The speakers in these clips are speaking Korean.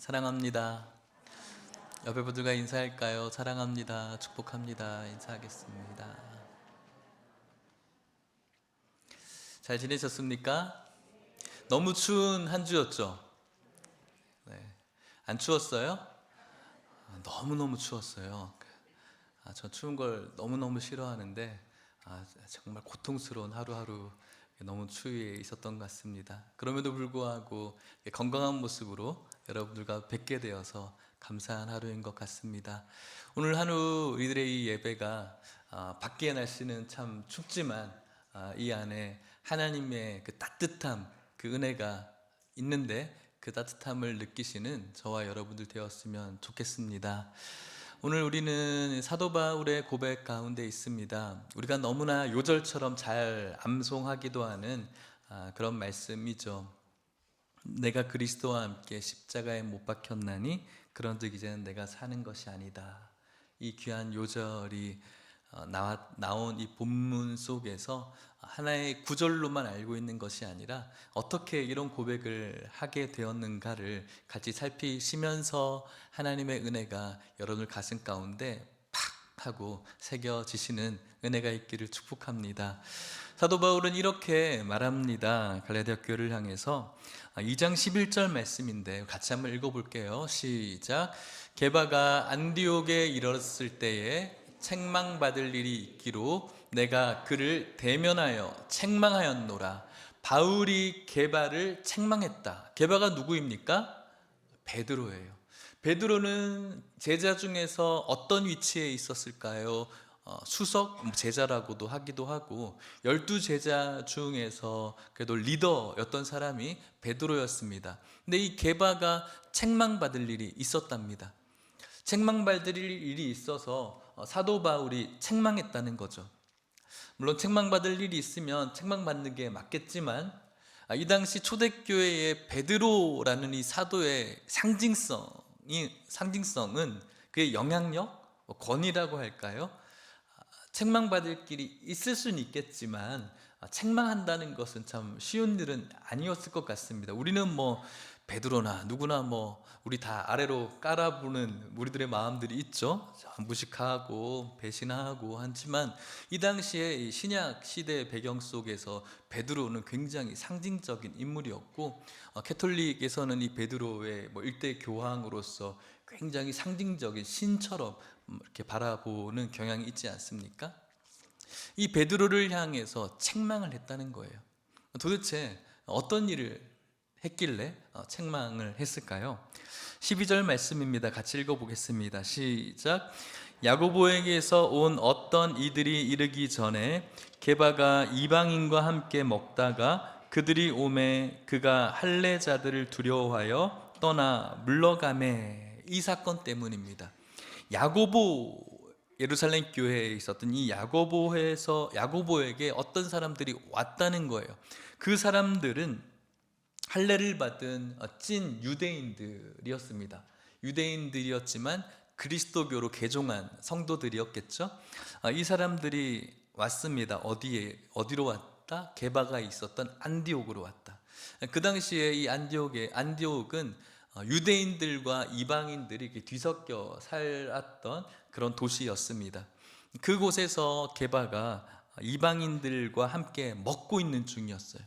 사랑합니다. 옆에 분들과 인사할까요? 사랑합니다. 축복합니다. 인사하겠습니다. 잘 지내셨습니까? 너무 추운 한 주였죠? 네. 안 추웠어요? 너무너무 추웠어요. 저 추운 걸 너무너무 싫어하는데 정말 고통스러운 하루하루 너무 추위에 있었던 것 같습니다. 그럼에도 불구하고 건강한 모습으로 여러분들과 뵙게 되어서 감사한 하루인 것 같습니다. 오늘 하루 우리들의 이 예배가 밖의 날씨는 참 춥지만 이 안에 하나님의 그 따뜻함, 그 은혜가 있는데 그 따뜻함을 느끼시는 저와 여러분들 되었으면 좋겠습니다. 오늘 우리는 사도 바울의 고백 가운데 있습니다. 우리가 너무나 요절처럼 잘 암송하기도 하는 그런 말씀이죠. 내가 그리스도와 함께 십자가에 못 박혔나니 그런즉 이제는 내가 사는 것이 아니다. 이 귀한 요절이 나온 이 본문 속에서 하나의 구절로만 알고 있는 것이 아니라 어떻게 이런 고백을 하게 되었는가를 같이 살피시면서 하나님의 은혜가 여러분들 가슴 가운데 팍 하고 새겨지시는 은혜가 있기를 축복합니다. 사도 바울은 이렇게 말합니다. 갈라디아 교회를 향해서 2장 11절 말씀인데 같이 한번 읽어볼게요. 시작. 게바가 안디옥에 이르렀을 때에 책망받을 일이 있기로 내가 그를 대면하여 책망하였노라. 바울이 게바를 책망했다. 게바가 누구입니까? 베드로예요. 베드로는 제자 중에서 어떤 위치에 있었을까요? 수석 제자라고도 하기도 하고 12제자 중에서 그래도 리더였던 사람이 베드로였습니다. 근데 이 게바가 책망받을 일이 있었답니다. 책망받을 일이 있어서 사도 바울이 책망했다는 거죠. 물론 책망받을 일이 있으면 책망받는 게 맞겠지만 이 당시 초대교회의 베드로라는 이 사도의 상징성은 그의 영향력, 권위라고 할까요? 책망받을 길이 있을 수는 있겠지만 책망한다는 것은 참 쉬운 일은 아니었을 것 같습니다. 우리는 베드로나 누구나 우리 다 아래로 깔아보는 우리들의 마음들이 있죠. 무식하고 배신하고 하지만 이 당시에 이 신약 시대의 배경 속에서 베드로는 굉장히 상징적인 인물이었고 캐톨릭에서는 이 베드로의 일대 교황으로서 굉장히 상징적인 신처럼 이렇게 바라보는 경향이 있지 않습니까? 이 베드로를 향해서 책망을 했다는 거예요. 도대체 어떤 일을 했길래 책망을 했을까요? 12절 말씀입니다. 같이 읽어보겠습니다. 시작. 야고보에게서 온 어떤 이들이 이르기 전에 게바가 이방인과 함께 먹다가 그들이 오매 그가 할례자들을 두려워하여 떠나 물러가매. 이 사건 때문입니다. 야고보, 예루살렘 교회에 있었던 이 야고보에게 어떤 사람들이 왔다는 거예요. 그 사람들은 할례를 받은 찐 유대인들이었습니다. 유대인들이었지만 그리스도교로 개종한 성도들이었겠죠. 이 사람들이 왔습니다. 어디로 왔다? 게바가 있었던 안디옥으로 왔다. 그 당시에 이 안디옥은 유대인들과 이방인들이 뒤섞여 살았던 그런 도시였습니다. 그곳에서 게바가 이방인들과 함께 먹고 있는 중이었어요.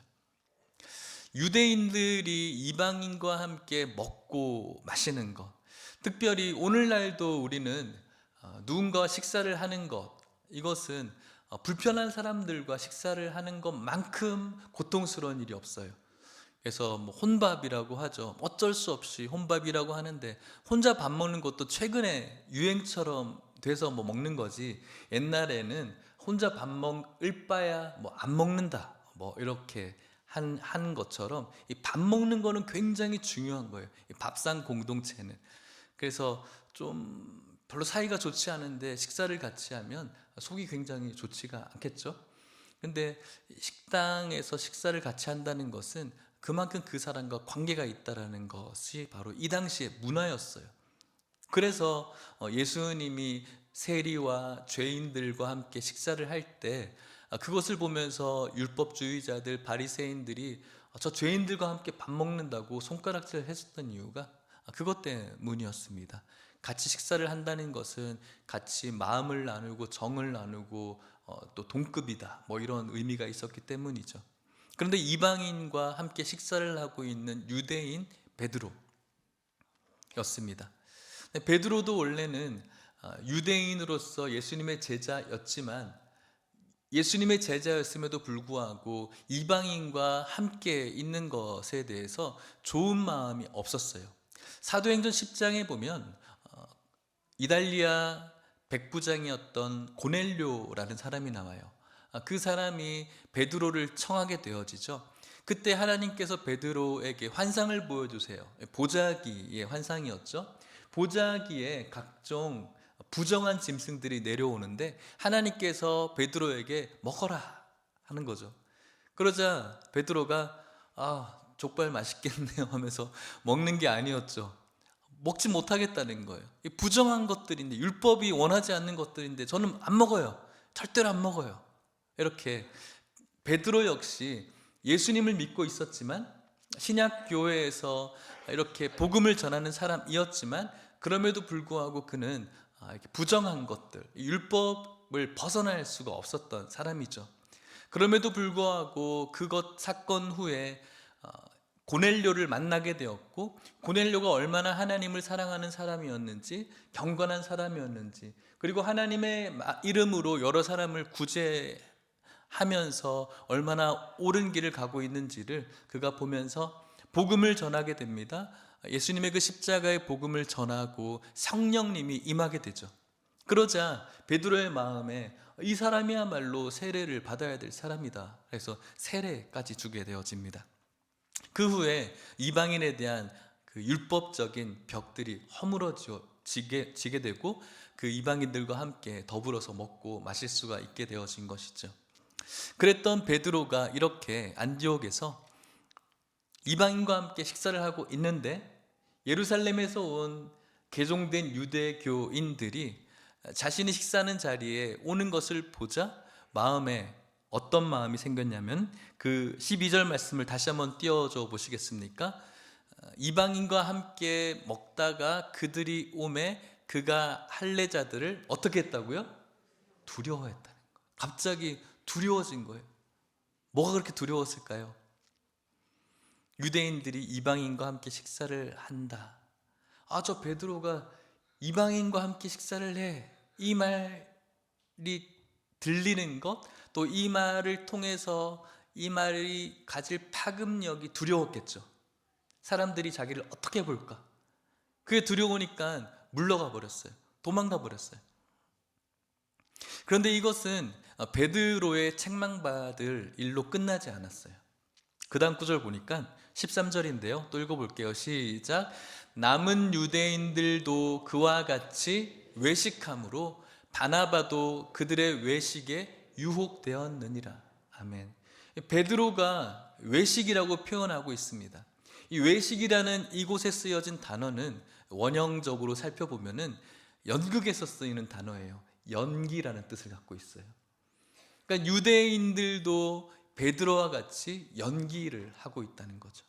유대인들이 이방인과 함께 먹고 마시는 것, 특별히 오늘날도 우리는 누군가와 식사를 하는 것, 이것은 불편한 사람들과 식사를 하는 것만큼 고통스러운 일이 없어요. 그래서 혼밥이라고 하죠. 어쩔 수 없이 혼밥이라고 하는데 혼자 밥 먹는 것도 최근에 유행처럼 돼서 먹는 거지, 옛날에는 혼자 밥 먹을 바야 안 먹는다 이렇게 한 것처럼 이 밥 먹는 거는 굉장히 중요한 거예요. 이 밥상 공동체는. 그래서 좀 별로 사이가 좋지 않은데 식사를 같이 하면 속이 굉장히 좋지가 않겠죠. 근데 식당에서 식사를 같이 한다는 것은 그만큼 그 사람과 관계가 있다는 것이 바로 이 당시의 문화였어요. 그래서 예수님이 세리와 죄인들과 함께 식사를 할 때 그것을 보면서 율법주의자들, 바리새인들이 저 죄인들과 함께 밥 먹는다고 손가락질을 했었던 이유가 그것 때문이었습니다. 같이 식사를 한다는 것은 같이 마음을 나누고 정을 나누고 또 동급이다, 뭐 이런 의미가 있었기 때문이죠. 그런데 이방인과 함께 식사를 하고 있는 유대인 베드로였습니다. 베드로도 원래는 유대인으로서 예수님의 제자였지만, 예수님의 제자였음에도 불구하고 이방인과 함께 있는 것에 대해서 좋은 마음이 없었어요. 사도행전 10장에 보면 이달리아 백부장이었던 고넬료라는 사람이 나와요. 그 사람이 베드로를 청하게 되어지죠. 그때 하나님께서 베드로에게 환상을 보여주세요. 보자기의 환상이었죠. 보자기에 각종 부정한 짐승들이 내려오는데 하나님께서 베드로에게 먹어라 하는 거죠. 그러자 베드로가 족발 맛있겠네요 하면서 먹는 게 아니었죠. 먹지 못하겠다는 거예요. 부정한 것들인데, 율법이 원하지 않는 것들인데 저는 안 먹어요. 절대로 안 먹어요. 이렇게 베드로 역시 예수님을 믿고 있었지만, 신약 교회에서 이렇게 복음을 전하는 사람이었지만, 그럼에도 불구하고 그는 이렇게 부정한 것들, 율법을 벗어날 수가 없었던 사람이죠. 그럼에도 불구하고 그것 사건 후에 고넬료를 만나게 되었고, 고넬료가 얼마나 하나님을 사랑하는 사람이었는지, 경건한 사람이었는지, 그리고 하나님의 이름으로 여러 사람을 구제하면서 얼마나 옳은 길을 가고 있는지를 그가 보면서 복음을 전하게 됩니다. 예수님의 그 십자가의 복음을 전하고 성령님이 임하게 되죠. 그러자 베드로의 마음에 이 사람이야말로 세례를 받아야 될 사람이다. 그래서 세례까지 주게 되어집니다. 그 후에 이방인에 대한 그 율법적인 벽들이 허물어지게 되고, 그 이방인들과 함께 더불어서 먹고 마실 수가 있게 되어진 것이죠. 그랬던 베드로가 이렇게 안디옥에서 이방인과 함께 식사를 하고 있는데, 예루살렘에서 온 개종된 유대교인들이 자신이 식사하는 자리에 오는 것을 보자 마음에 어떤 마음이 생겼냐면, 그 12절 말씀을 다시 한번 띄워줘 보시겠습니까? 이방인과 함께 먹다가 그들이 오매 그가 할례자들을 어떻게 했다고요? 두려워했다는 거예요. 갑자기 두려워진 거예요. 뭐가 그렇게 두려웠을까요? 유대인들이 이방인과 함께 식사를 한다. 저 베드로가 이방인과 함께 식사를 해. 이 말이 들리는 것, 또 이 말을 통해서 이 말이 가질 파급력이 두려웠겠죠. 사람들이 자기를 어떻게 볼까? 그게 두려우니까 물러가 버렸어요. 도망가 버렸어요. 그런데 이것은 베드로의 책망받을 일로 끝나지 않았어요. 그 다음 구절 보니까 13절인데요. 또 읽어볼게요. 시작. 남은 유대인들도 그와 같이 외식함으로 바나바도 그들의 외식에 유혹되었느니라. 아멘. 베드로가 외식이라고 표현하고 있습니다. 이 외식이라는 이곳에 쓰여진 단어는 원형적으로 살펴보면은 연극에서 쓰이는 단어예요. 연기라는 뜻을 갖고 있어요. 그러니까 유대인들도 베드로와 같이 연기를 하고 있다는 거죠.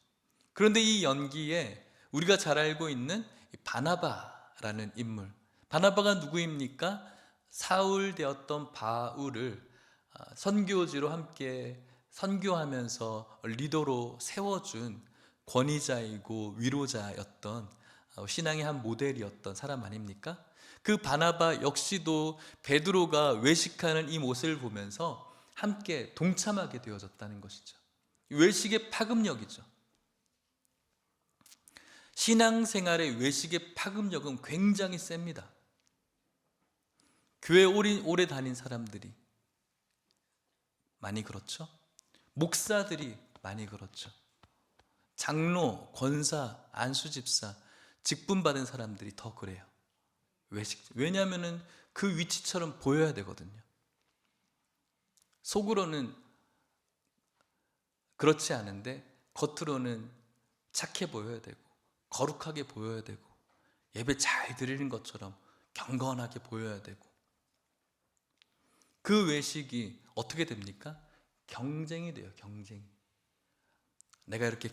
그런데 이 연기에 우리가 잘 알고 있는 바나바라는 인물, 바나바가 누구입니까? 사울 되었던 바울을 선교지로 함께 선교하면서 리더로 세워준 권위자이고 위로자였던 신앙의 한 모델이었던 사람 아닙니까? 그 바나바 역시도 베드로가 외식하는 이 모습을 보면서 함께 동참하게 되어졌다는 것이죠. 외식의 파급력이죠. 신앙생활의 외식의 파급력은 굉장히 셉니다. 교회 오래 다닌 사람들이 많이 그렇죠. 목사들이 많이 그렇죠. 장로, 권사, 안수집사, 직분 받은 사람들이 더 그래요. 외식. 왜냐하면 그 위치처럼 보여야 되거든요. 속으로는 그렇지 않은데 겉으로는 착해 보여야 되고 거룩하게 보여야 되고 예배 잘 드리는 것처럼 경건하게 보여야 되고, 그 외식이 어떻게 됩니까? 경쟁이 돼요. 경쟁. 내가 이렇게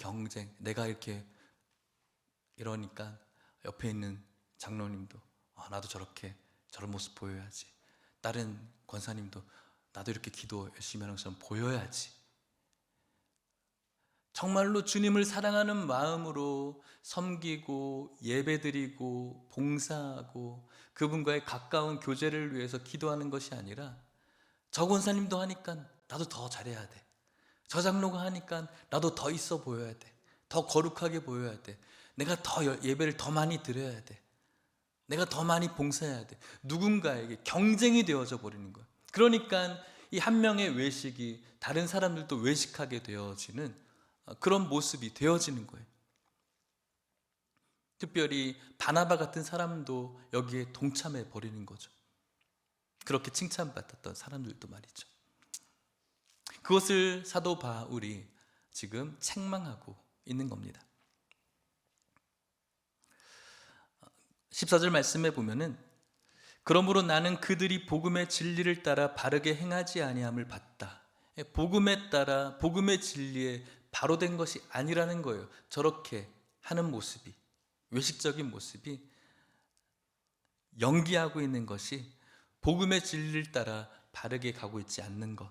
이러니까 옆에 있는 장로님도 나도 저런 모습 보여야지. 다른 권사님도 나도 이렇게 기도 열심히 하는 것처럼 보여야지. 정말로 주님을 사랑하는 마음으로 섬기고 예배드리고 봉사하고 그분과의 가까운 교제를 위해서 기도하는 것이 아니라, 저 권사님도 하니까 나도 더 잘해야 돼, 저 장로가 하니까 나도 더 있어 보여야 돼, 더 거룩하게 보여야 돼, 내가 더 예배를 더 많이 드려야 돼, 내가 더 많이 봉사해야 돼. 누군가에게 경쟁이 되어져 버리는 거예요. 그러니까 이 한 명의 외식이 다른 사람들도 외식하게 되어지는 그런 모습이 되어지는 거예요. 특별히 바나바 같은 사람도 여기에 동참해 버리는 거죠. 그렇게 칭찬받았던 사람들도 말이죠. 그것을 사도 바울이 지금 책망하고 있는 겁니다. 14절 말씀에 보면은, 그러므로 나는 그들이 복음의 진리를 따라 바르게 행하지 아니함을 봤다. 복음에 따라 복음의 진리에 바로 된 것이 아니라는 거예요. 저렇게 하는 모습이, 외식적인 모습이 연기하고 있는 것이 복음의 진리를 따라 바르게 가고 있지 않는 것.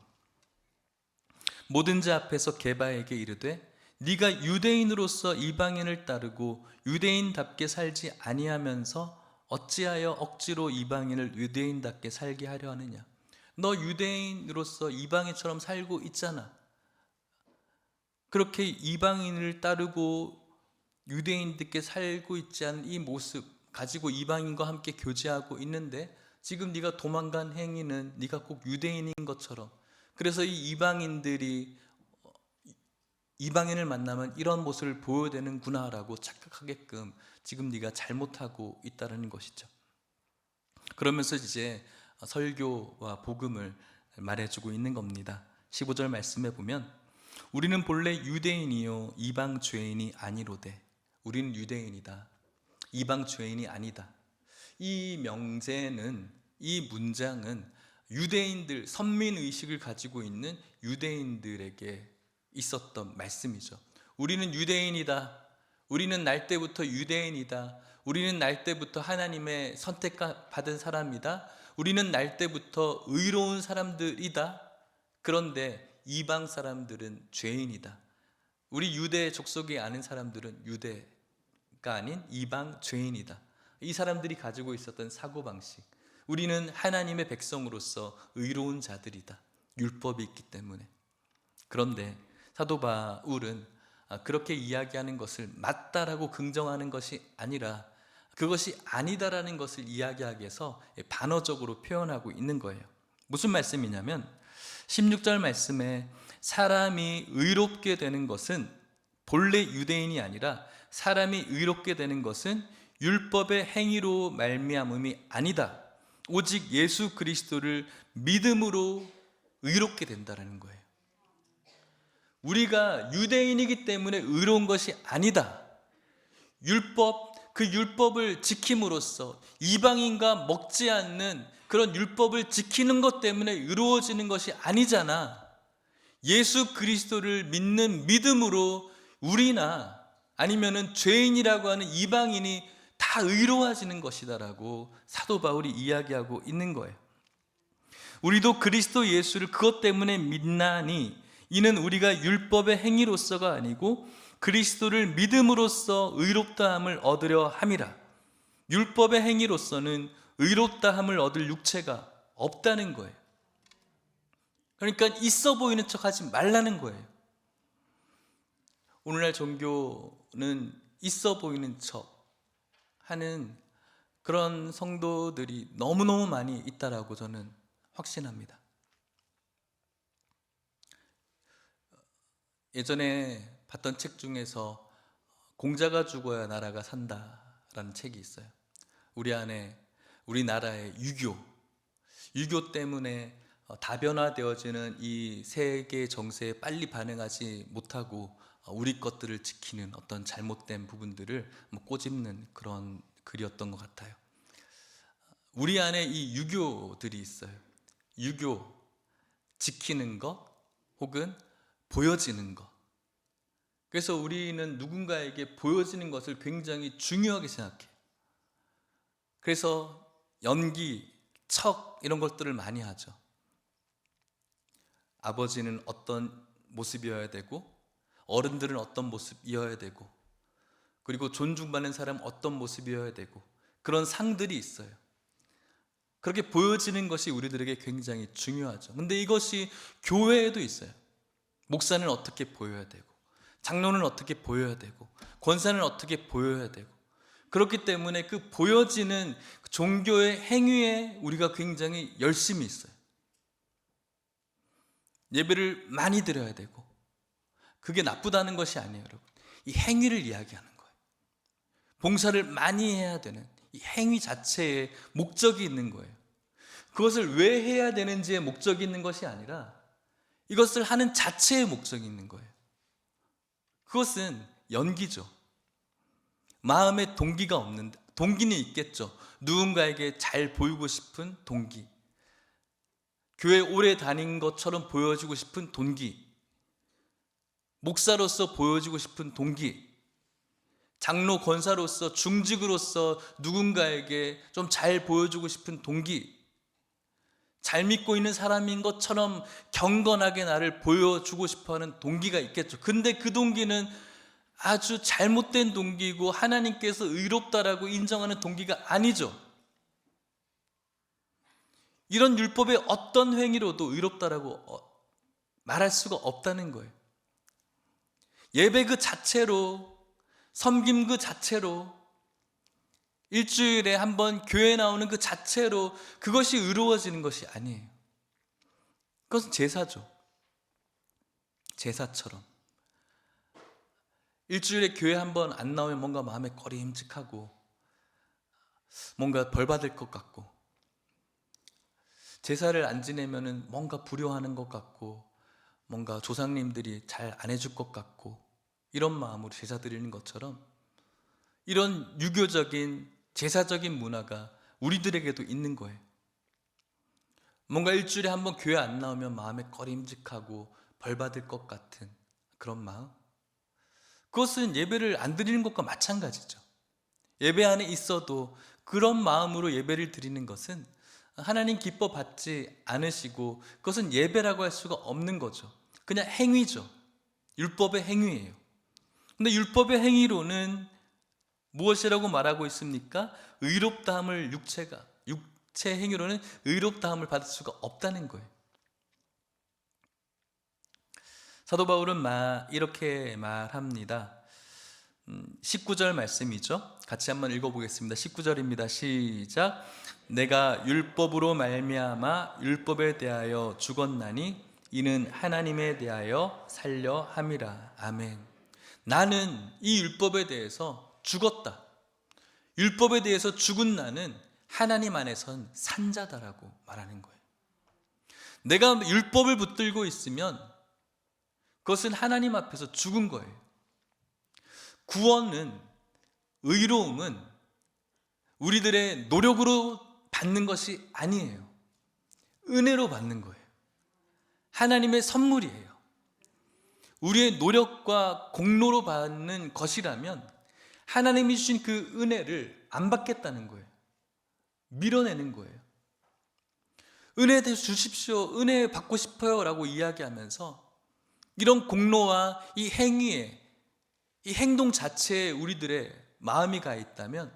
모든 자 앞에서 게바에게 이르되 네가 유대인으로서 이방인을 따르고 유대인답게 살지 아니하면서 어찌하여 억지로 이방인을 유대인답게 살게 하려 하느냐. 너 유대인으로서 이방인처럼 살고 있잖아. 그렇게 이방인을 따르고 유대인답게 살고 있지 않은 이 모습 가지고 이방인과 함께 교제하고 있는데, 지금 네가 도망간 행위는 네가 꼭 유대인인 것처럼, 그래서 이 이방인들이 이방인을 만나면 이런 모습을 보여야 되는구나 라고 착각하게끔 지금 네가 잘못하고 있다는 것이죠. 그러면서 이제 설교와 복음을 말해주고 있는 겁니다. 15절 말씀에 보면, 우리는 본래 유대인이요 이방 죄인이 아니로되. 우리는 유대인이다, 이방 죄인이 아니다. 이 명제는, 이 문장은 유대인들, 선민의식을 가지고 있는 유대인들에게 있었던 말씀이죠. 우리는 유대인이다, 우리는 날 때부터 유대인이다, 우리는 날 때부터 하나님의 선택받은 사람이다, 우리는 날 때부터 의로운 사람들이다. 그런데 이방 사람들은 죄인이다. 우리 유대 족속에 아는 사람들은 유대가 아닌 이방 죄인이다. 이 사람들이 가지고 있었던 사고방식, 우리는 하나님의 백성으로서 의로운 자들이다, 율법이 있기 때문에. 그런데 사도 바울은 그렇게 이야기하는 것을 맞다라고 긍정하는 것이 아니라 그것이 아니다라는 것을 이야기하기 위해서 반어적으로 표현하고 있는 거예요. 무슨 말씀이냐면 16절 말씀에 사람이 의롭게 되는 것은 본래 유대인이 아니라 사람이 의롭게 되는 것은 율법의 행위로 말미암음이 아니다. 오직 예수 그리스도를 믿음으로 의롭게 된다는 거예요. 우리가 유대인이기 때문에 의로운 것이 아니다. 그 율법을 지킴으로써 이방인과 먹지 않는 그런 율법을 지키는 것 때문에 의로워지는 것이 아니잖아. 예수 그리스도를 믿는 믿음으로 우리나 아니면은 죄인이라고 하는 이방인이 다 의로워지는 것이다라고 사도 바울이 이야기하고 있는 거예요. 우리도 그리스도 예수를 그것 때문에 믿나니 이는 우리가 율법의 행위로서가 아니고 그리스도를 믿음으로써 의롭다함을 얻으려 함이라. 율법의 행위로서는 의롭다함을 얻을 육체가 없다는 거예요. 그러니까 있어 보이는 척 하지 말라는 거예요. 오늘날 종교는 있어 보이는 척 하는 그런 성도들이 너무너무 많이 있다라고 저는 확신합니다. 예전에 봤던 책 중에서 공자가 죽어야 나라가 산다라는 책이 있어요. 우리나라의 유교 때문에 다변화되어지는 이 세계 정세에 빨리 반응하지 못하고 우리 것들을 지키는 어떤 잘못된 부분들을 꼬집는 그런 글이었던 것 같아요. 우리 안에 이 유교들이 있어요. 유교, 지키는 것 혹은 보여지는 것. 그래서 우리는 누군가에게 보여지는 것을 굉장히 중요하게 생각해. 그래서 연기, 척 이런 것들을 많이 하죠. 아버지는 어떤 모습이어야 되고, 어른들은 어떤 모습이어야 되고, 그리고 존중받는 사람은 어떤 모습이어야 되고, 그런 상들이 있어요. 그렇게 보여지는 것이 우리들에게 굉장히 중요하죠. 근데 이것이 교회에도 있어요. 목사는 어떻게 보여야 되고, 장로는 어떻게 보여야 되고, 권사는 어떻게 보여야 되고, 그렇기 때문에 그 보여지는 종교의 행위에 우리가 굉장히 열심히 있어요. 예배를 많이 드려야 되고, 그게 나쁘다는 것이 아니에요, 여러분. 이 행위를 이야기하는 거예요. 봉사를 많이 해야 되는 이 행위 자체에 목적이 있는 거예요. 그것을 왜 해야 되는지에 목적이 있는 것이 아니라 이것을 하는 자체에 목적이 있는 거예요. 그것은 연기죠. 마음에 동기가 없는데, 동기는 있겠죠. 누군가에게 잘 보이고 싶은 동기, 교회 오래 다닌 것처럼 보여주고 싶은 동기, 목사로서 보여주고 싶은 동기, 장로 권사로서 중직으로서 누군가에게 좀 잘 보여주고 싶은 동기, 잘 믿고 있는 사람인 것처럼 경건하게 나를 보여주고 싶어하는 동기가 있겠죠. 근데 그 동기는 아주 잘못된 동기이고 하나님께서 의롭다라고 인정하는 동기가 아니죠. 이런 율법의 어떤 행위로도 의롭다라고 말할 수가 없다는 거예요. 예배 그 자체로, 섬김 그 자체로, 일주일에 한 번 교회 나오는 그 자체로 그것이 의로워지는 것이 아니에요. 그것은 제사죠. 제사처럼 일주일에 교회 한 번 안 나오면 뭔가 마음에 꺼림칙하고, 뭔가 벌 받을 것 같고, 제사를 안 지내면은 뭔가 불효하는 것 같고, 뭔가 조상님들이 잘 안 해줄 것 같고, 이런 마음으로 제사 드리는 것처럼 이런 유교적인 제사적인 문화가 우리들에게도 있는 거예요. 뭔가 일주일에 한 번 교회 안 나오면 마음에 꺼림직하고 벌 받을 것 같은 그런 마음, 그것은 예배를 안 드리는 것과 마찬가지죠. 예배 안에 있어도 그런 마음으로 예배를 드리는 것은 하나님 기뻐 받지 않으시고, 그것은 예배라고 할 수가 없는 거죠. 그냥 행위죠. 율법의 행위예요. 근데 율법의 행위로는 무엇이라고 말하고 있습니까? 의롭다함을 육체 행위로는 의롭다함을 받을 수가 없다는 거예요. 사도 바울은 이렇게 말합니다. 19절 말씀이죠. 같이 한번 읽어보겠습니다. 19절입니다. 시작. 내가 율법으로 말미암아 율법에 대하여 죽었나니 이는 하나님에 대하여 살려 함이라. 아멘. 나는 이 율법에 대해서 죽었다. 율법에 대해서 죽은 나는 하나님 안에선 산자다라고 말하는 거예요. 내가 율법을 붙들고 있으면 그것은 하나님 앞에서 죽은 거예요. 구원은, 의로움은 우리들의 노력으로 받는 것이 아니에요. 은혜로 받는 거예요. 하나님의 선물이에요. 우리의 노력과 공로로 받는 것이라면 하나님이 주신 그 은혜를 안 받겠다는 거예요. 밀어내는 거예요. 은혜 주십시오, 은혜 받고 싶어요 라고 이야기하면서 이런 공로와 이 행위에, 이 행동 자체에 우리들의 마음이 가 있다면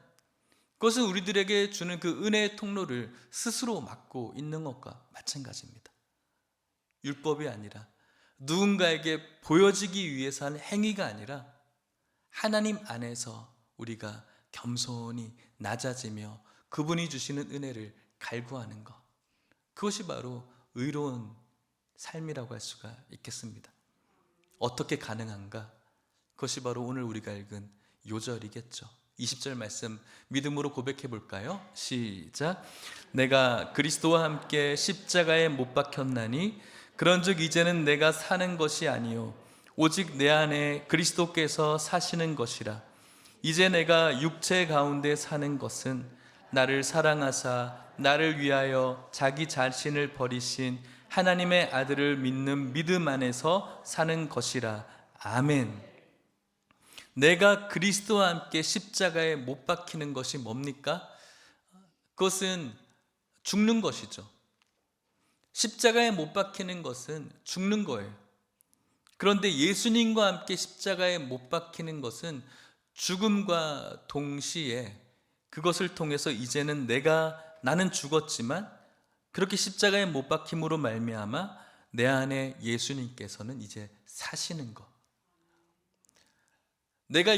그것은 우리들에게 주는 그 은혜의 통로를 스스로 막고 있는 것과 마찬가지입니다. 율법이 아니라, 누군가에게 보여지기 위해서 하는 행위가 아니라 하나님 안에서 우리가 겸손히 낮아지며 그분이 주시는 은혜를 갈구하는 것, 그것이 바로 의로운 삶이라고 할 수가 있겠습니다. 어떻게 가능한가? 그것이 바로 오늘 우리가 읽은 요절이겠죠. 20절 말씀 믿음으로 고백해 볼까요? 시작. 내가 그리스도와 함께 십자가에 못 박혔나니 그런즉 이제는 내가 사는 것이 아니요 오직 내 안에 그리스도께서 사시는 것이라. 이제 내가 육체 가운데 사는 것은 나를 사랑하사 나를 위하여 자기 자신을 버리신 하나님의 아들을 믿는 믿음 안에서 사는 것이라. 아멘. 내가 그리스도와 함께 십자가에 못 박히는 것이 뭡니까? 그것은 죽는 것이죠. 십자가에 못 박히는 것은 죽는 거예요. 그런데 예수님과 함께 십자가에 못 박히는 것은 죽음과 동시에 그것을 통해서 이제는 나는 죽었지만 그렇게 십자가에 못 박힘으로 말미암아 내 안에 예수님께서는 이제 사시는 것. 내가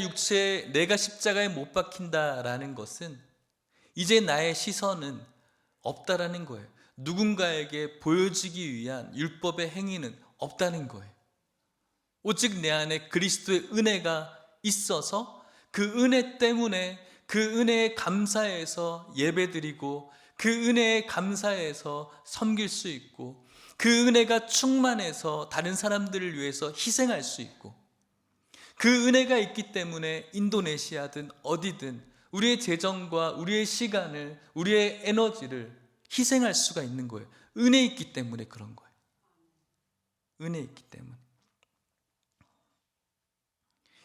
십자가에 못 박힌다라는 것은 이제 나의 시선은 없다라는 거예요. 누군가에게 보여지기 위한 율법의 행위는 없다는 거예요. 오직 내 안에 그리스도의 은혜가 있어서 그 은혜 때문에 그 은혜에 감사해서 예배드리고 그 은혜에 감사해서 섬길 수 있고 그 은혜가 충만해서 다른 사람들을 위해서 희생할 수 있고 그 은혜가 있기 때문에 인도네시아든 어디든 우리의 재정과 우리의 시간을 우리의 에너지를 희생할 수가 있는 거예요. 은혜 있기 때문에 그런 거예요. 은혜 있기 때문에.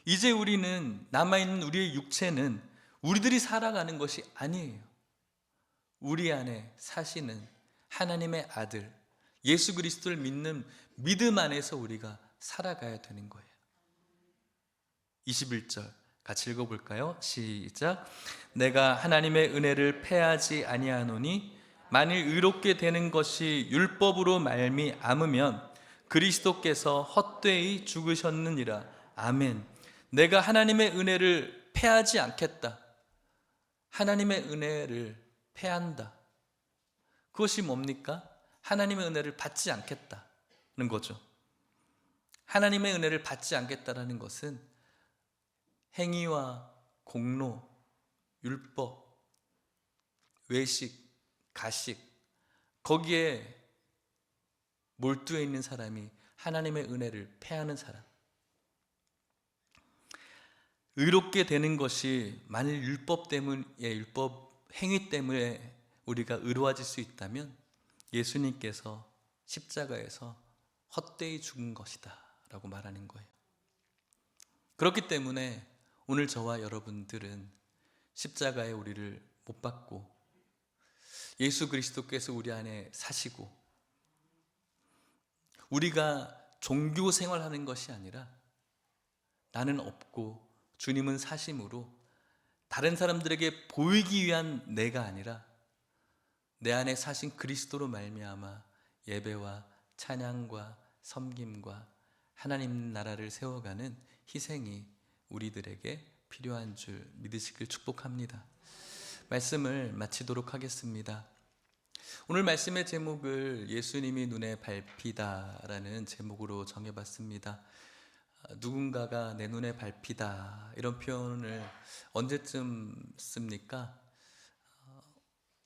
이제 우리는 남아있는 우리의 육체는 우리들이 살아가는 것이 아니에요. 우리 안에 사시는 하나님의 아들 예수 그리스도를 믿는 믿음 안에서 우리가 살아가야 되는 거예요. 21절 같이 읽어볼까요? 시작. 내가 하나님의 은혜를 패하지 아니하노니 만일 의롭게 되는 것이 율법으로 말미암으면 그리스도께서 헛되이 죽으셨느니라. 아멘. 내가 하나님의 은혜를 패하지 않겠다. 하나님의 은혜를 패한다. 그것이 뭡니까? 하나님의 은혜를 받지 않겠다는 거죠. 하나님의 은혜를 받지 않겠다라는 것은 행위와 공로, 율법, 외식, 가식 거기에 몰두해 있는 사람이 하나님의 은혜를 패하는 사람. 의롭게 되는 것이 만일 율법 행위 때문에 우리가 의로워질 수 있다면 예수님께서 십자가에서 헛되이 죽은 것이다 라고 말하는 거예요. 그렇기 때문에 오늘 저와 여러분들은 십자가에 우리를 못 박고 예수 그리스도께서 우리 안에 사시고 우리가 종교 생활하는 것이 아니라 나는 없고 주님은 사심으로 다른 사람들에게 보이기 위한 내가 아니라 내 안에 사신 그리스도로 말미암아 예배와 찬양과 섬김과 하나님 나라를 세워가는 희생이 우리들에게 필요한 줄 믿으시길 축복합니다. 말씀을 마치도록 하겠습니다. 오늘 말씀의 제목을 예수님이 눈에 밟히다라는 제목으로 정해봤습니다. 누군가가 내 눈에 밟히다 이런 표현을 언제쯤 씁니까?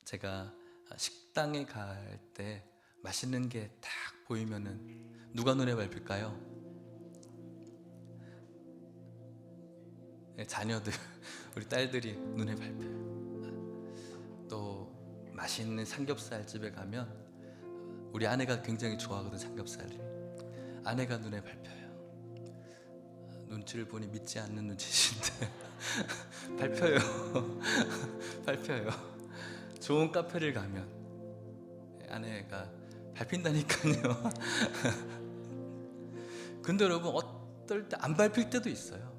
제가 식당에 갈 때 맛있는 게 딱 보이면은 누가 눈에 밟힐까요? 네, 자녀들, 우리 딸들이 눈에 밟혀요. 또 맛있는 삼겹살 집에 가면 우리 아내가 굉장히 좋아하거든. 삼겹살을 아내가 눈에 밟혀요. 눈치를 보니 믿지 않는 눈치신데 밟혀요. 밟혀요. 좋은 카페를 가면 아내가 밟힌다니까요. 근데 여러분 어떨 때 안 밟힐 때도 있어요.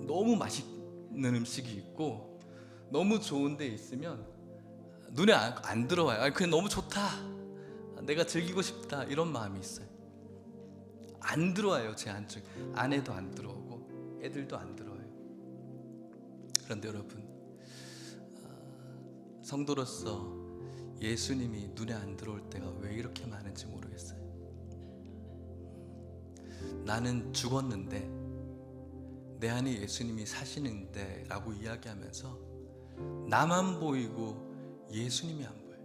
너무 맛있는 음식이 있고 너무 좋은 데 있으면 눈에 안 들어와요. 그냥 너무 좋다, 내가 즐기고 싶다 이런 마음이 있어요. 안 들어와요. 제 안쪽에 아내도 안 들어오고 애들도 안 들어와요. 그런데 여러분, 성도로서 예수님이 눈에 안 들어올 때가 왜 이렇게 많은지 모르겠어요. 나는 죽었는데 내 안에 예수님이 사시는데 라고 이야기하면서 나만 보이고 예수님이 안 보여요.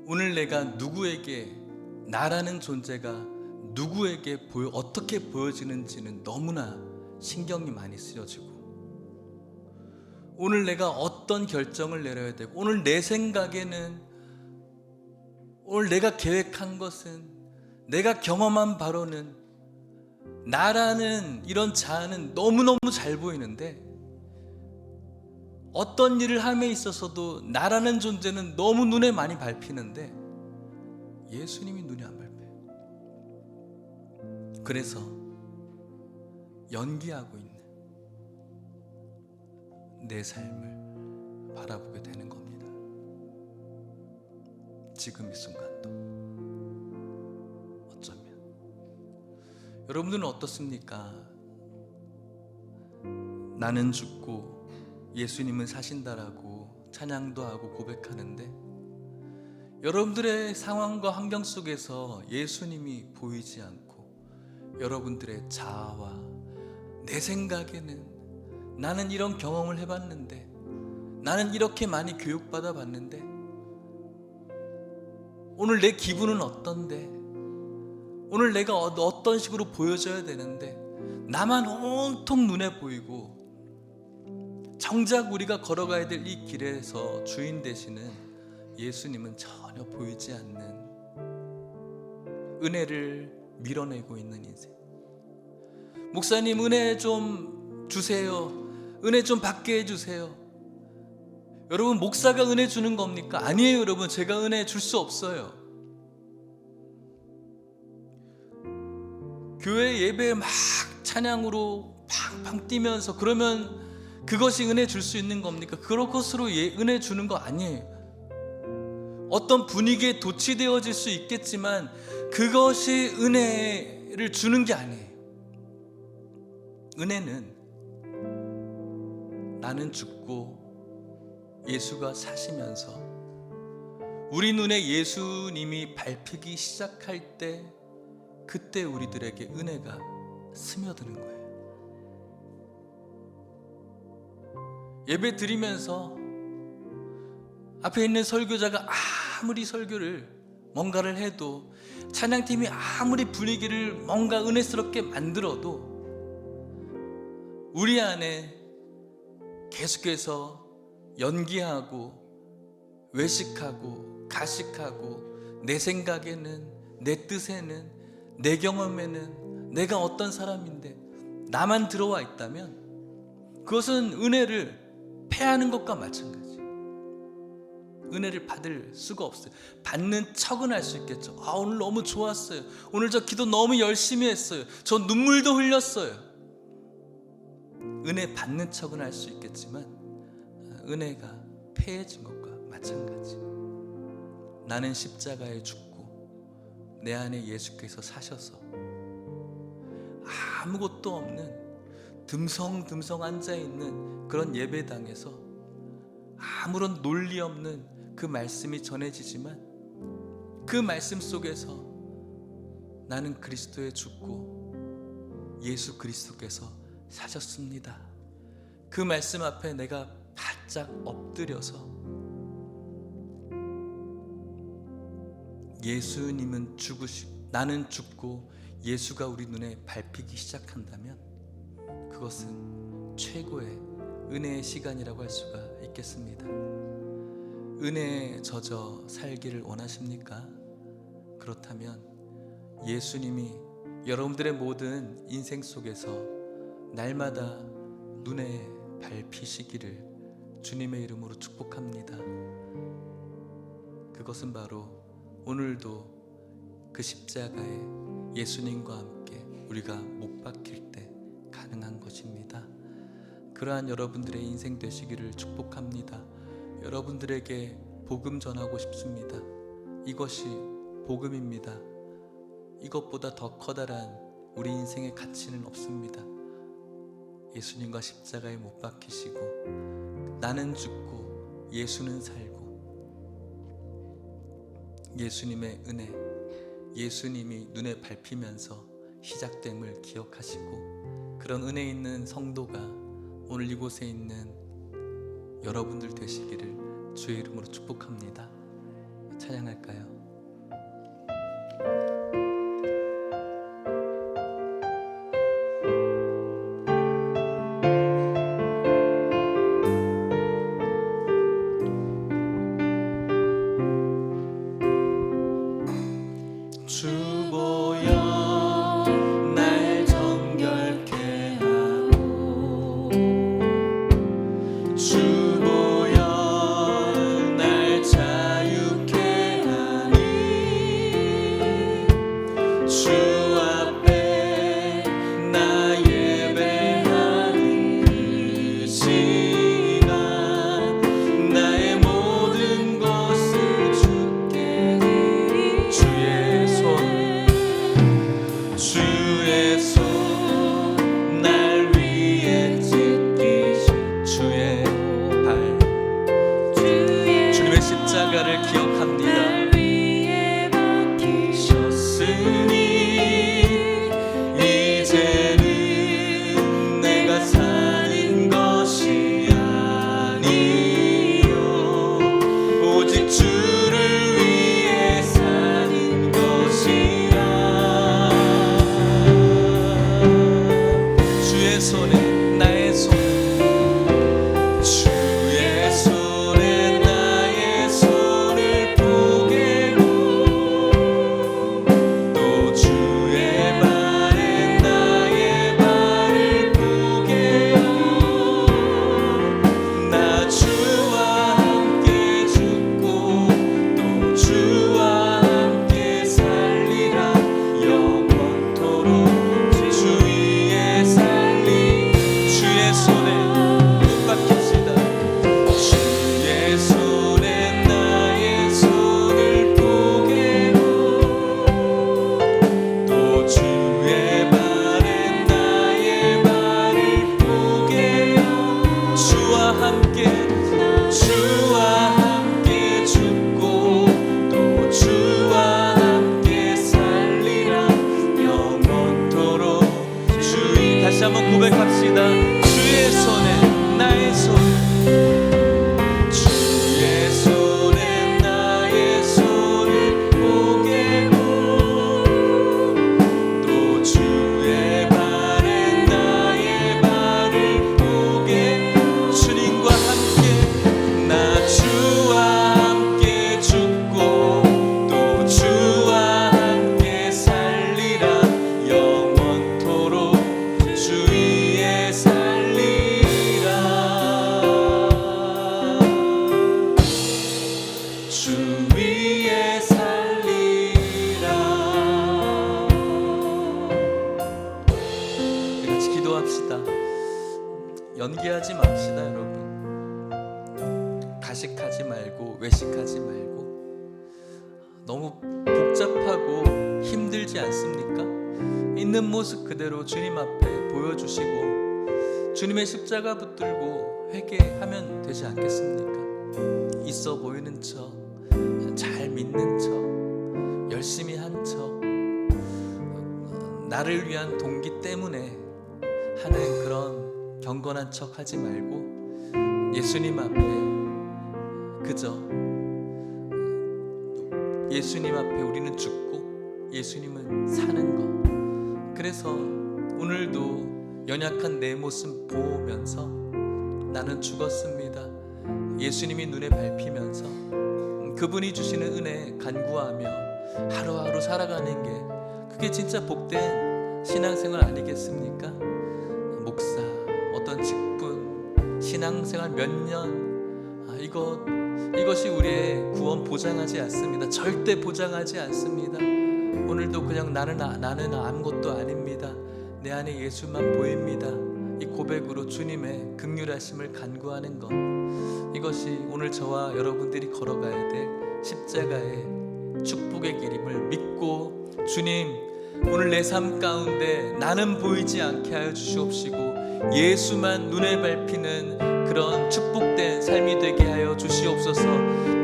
오늘 내가 누구에게, 나라는 존재가 누구에게 어떻게 보여지는지는 너무나 신경이 많이 쓰여지고, 오늘 내가 어떤 결정을 내려야 되고, 오늘 내 생각에는, 오늘 내가 계획한 것은, 내가 경험한 바로는, 나라는 이런 자아는 너무너무 잘 보이는데 어떤 일을 함에 있어서도 나라는 존재는 너무 눈에 많이 밟히는데 예수님이 눈에 안 밟혀요. 그래서 연기하고 있는 내 삶을 바라보게 되는 겁니다. 지금 이 순간도 어쩌면. 여러분들은 어떻습니까? 나는 죽고 예수님은 사신다라고 찬양도 하고 고백하는데 여러분들의 상황과 환경 속에서 예수님이 보이지 않고 여러분들의 자아와 내 생각에는 나는 이런 경험을 해봤는데 나는 이렇게 많이 교육받아 봤는데 오늘 내 기분은 어떤데 오늘 내가 어떤 식으로 보여줘야 되는데 나만 온통 눈에 보이고 정작 우리가 걸어가야 될 이 길에서 주인 되시는 예수님은 전혀 보이지 않는 은혜를 밀어내고 있는 인생. 목사님 은혜 좀 주세요. 은혜 좀 받게 해주세요. 여러분 목사가 은혜 주는 겁니까? 아니에요 여러분. 제가 은혜 줄 수 없어요. 교회 예배 막 찬양으로 팡팡 뛰면서 그러면 그것이 은혜 줄 수 있는 겁니까? 그런 것으로 은혜 주는 거 아니에요. 어떤 분위기에 도취되어질 수 있겠지만 그것이 은혜를 주는 게 아니에요. 은혜는 나는 죽고 예수가 사시면서 우리 눈에 예수님이 밟히기 시작할 때 그때 우리들에게 은혜가 스며드는 거예요. 예배 드리면서 앞에 있는 설교자가 아무리 설교를 뭔가를 해도 찬양팀이 아무리 분위기를 뭔가 은혜스럽게 만들어도 우리 안에 계속해서 연기하고 외식하고 가식하고 내 생각에는 내 뜻에는 내 경험에는 내가 어떤 사람인데 나만 들어와 있다면 그것은 은혜를 패하는 것과 마찬가지. 은혜를 받을 수가 없어요. 받는 척은 할 수 있겠죠. 오늘 너무 좋았어요. 오늘 저 기도 너무 열심히 했어요. 저 눈물도 흘렸어요. 은혜 받는 척은 할 수 있겠지만 은혜가 패해진 것과 마찬가지. 나는 십자가에 죽고 내 안에 예수께서 사셔서 아무것도 없는 듬성듬성 앉아있는 그런 예배당에서 아무런 논리 없는 그 말씀이 전해지지만 그 말씀 속에서 나는 그리스도에 죽고 예수 그리스도께서 사셨습니다. 그 말씀 앞에 내가 바짝 엎드려서 예수님은 죽으시고 나는 죽고 예수가 우리 눈에 밟히기 시작한다면 그것은 최고의 은혜의 시간이라고 할 수가 있겠습니다. 은혜에 젖어 살기를 원하십니까? 그렇다면 예수님이 여러분들의 모든 인생 속에서 날마다 눈에 밟히시기를 주님의 이름으로 축복합니다. 그것은 바로 오늘도 그 십자가에 예수님과 함께 우리가 못 박힐 때 가능한 것입니다. 그러한 여러분들의 인생 되시기를 축복합니다. 여러분들에게 복음 전하고 싶습니다. 이것이 복음입니다. 이것보다 더 커다란 우리 인생의 가치는 없습니다. 예수님과 십자가에 못 박히시고 나는 죽고 예수는 살고 예수님의 은혜, 예수님이 눈에 밟히면서 시작됨을 기억하시고 그런 은혜 있는 성도가 오늘 이곳에 있는 여러분들 되시기를 주의 이름으로 축복합니다. 찬양할까요? 주보 연기하지 맙시다, 여러분. 가식하지 말고 외식하지 말고. 너무 복잡하고 힘들지 않습니까? 있는 모습 그대로 주님 앞에 보여주시고 주님의 십자가 붙들고 회개하면 되지 않겠습니까? 있어 보이는 척, 잘 믿는 척, 열심히 한 척, 나를 위한 동기 때문에 하는 그런 경건한 척 하지 말고 예수님 앞에 그저 예수님 앞에 우리는 죽고 예수님은 사는 것. 그래서 오늘도 연약한 내 모습 보면서 나는 죽었습니다. 예수님이 눈에 밟히면서 그분이 주시는 은혜 간구하며 하루하루 살아가는 게 그게 진짜 복된 신앙생활 아니겠습니까? 목사, 어떤 직분, 신앙생활 몇 년, 이것이 우리의 구원 보장하지 않습니다. 절대 보장하지 않습니다. 오늘도 그냥 나는 아무것도 아닙니다. 내 안에 예수만 보입니다. 이 고백으로 주님의 긍휼하심을 간구하는 것, 이것이 오늘 저와 여러분들이 걸어가야 될 십자가의 축복의 길임을 믿고, 주님 오늘 내 삶 가운데 나는 보이지 않게 하여 주시옵시고 예수만 눈에 밟히는 그런 축복된 삶이 되게 하여 주시옵소서.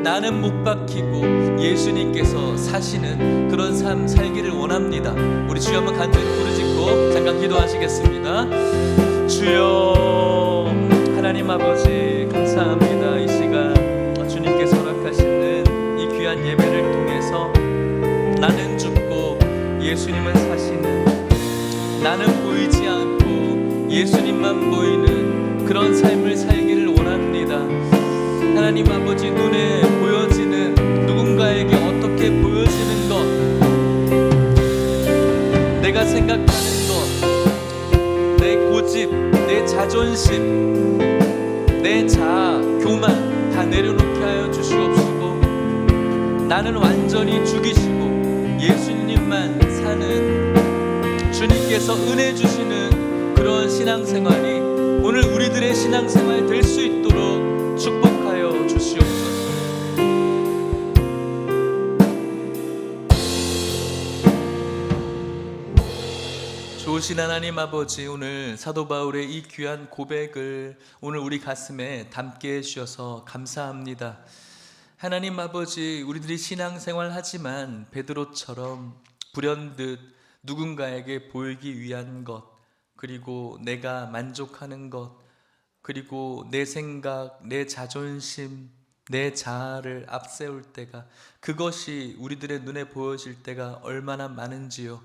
나는 못 박히고 예수님께서 사시는 그런 삶 살기를 원합니다. 우리 주여 한번 간절히 부르짖고 잠깐 기도하시겠습니다. 주여, 하나님 아버지 감사합니다. 이 시간 주님께서 허락하시는 이 귀한 예배를 통해서 나는 죽고 예수님은 사시는, 나는 보이지 않고 예수님만 보이는 그런 삶을 살기를 원합니다. 하나님 아버지, 눈에 보여지는, 누군가에게 어떻게 보여지는 것, 내가 생각하는 것, 내 고집, 내 자존심, 내 자아, 교만 다 내려놓게 하여 주시옵시고 나는 완전히 죽이시고 예수님만 사는, 주님께서 은혜 주시는 그런 신앙생활이 오늘 우리들의 신앙생활 될 수 있도록 축복하여 주시옵소서. 좋으신 하나님 아버지, 오늘 사도 바울의 이 귀한 고백을 오늘 우리 가슴에 담게 해주셔서 감사합니다. 하나님 아버지, 우리들이 신앙생활 하지만 베드로처럼 불현듯 누군가에게 보이기 위한 것, 그리고 내가 만족하는 것, 그리고 내 생각, 내 자존심, 내 자아를 앞세울 때가, 그것이 우리들의 눈에 보여질 때가 얼마나 많은지요.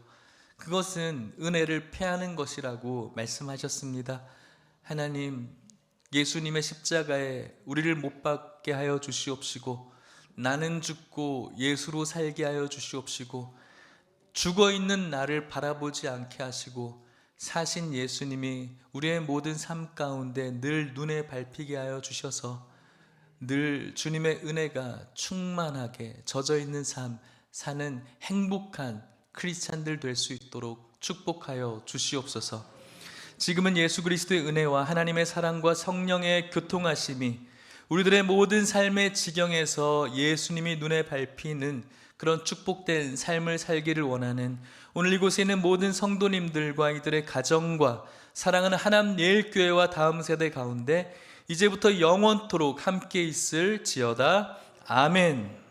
그것은 은혜를 패하는 것이라고 말씀하셨습니다. 하나님, 예수님의 십자가에 우리를 못 박게 하여 주시옵시고 나는 죽고 예수로 살게 하여 주시옵시고 죽어있는 나를 바라보지 않게 하시고 사신 예수님이 우리의 모든 삶 가운데 늘 눈에 밟히게 하여 주셔서 늘 주님의 은혜가 충만하게 젖어있는 삶 사는 행복한 크리스찬들 될 수 있도록 축복하여 주시옵소서. 지금은 예수 그리스도의 은혜와 하나님의 사랑과 성령의 교통하심이 우리들의 모든 삶의 지경에서 예수님이 눈에 밟히는 그런 축복된 삶을 살기를 원하는 오늘 이곳에 있는 모든 성도님들과 이들의 가정과 사랑하는 하남 예일교회와 다음 세대 가운데 이제부터 영원토록 함께 있을지어다. 아멘.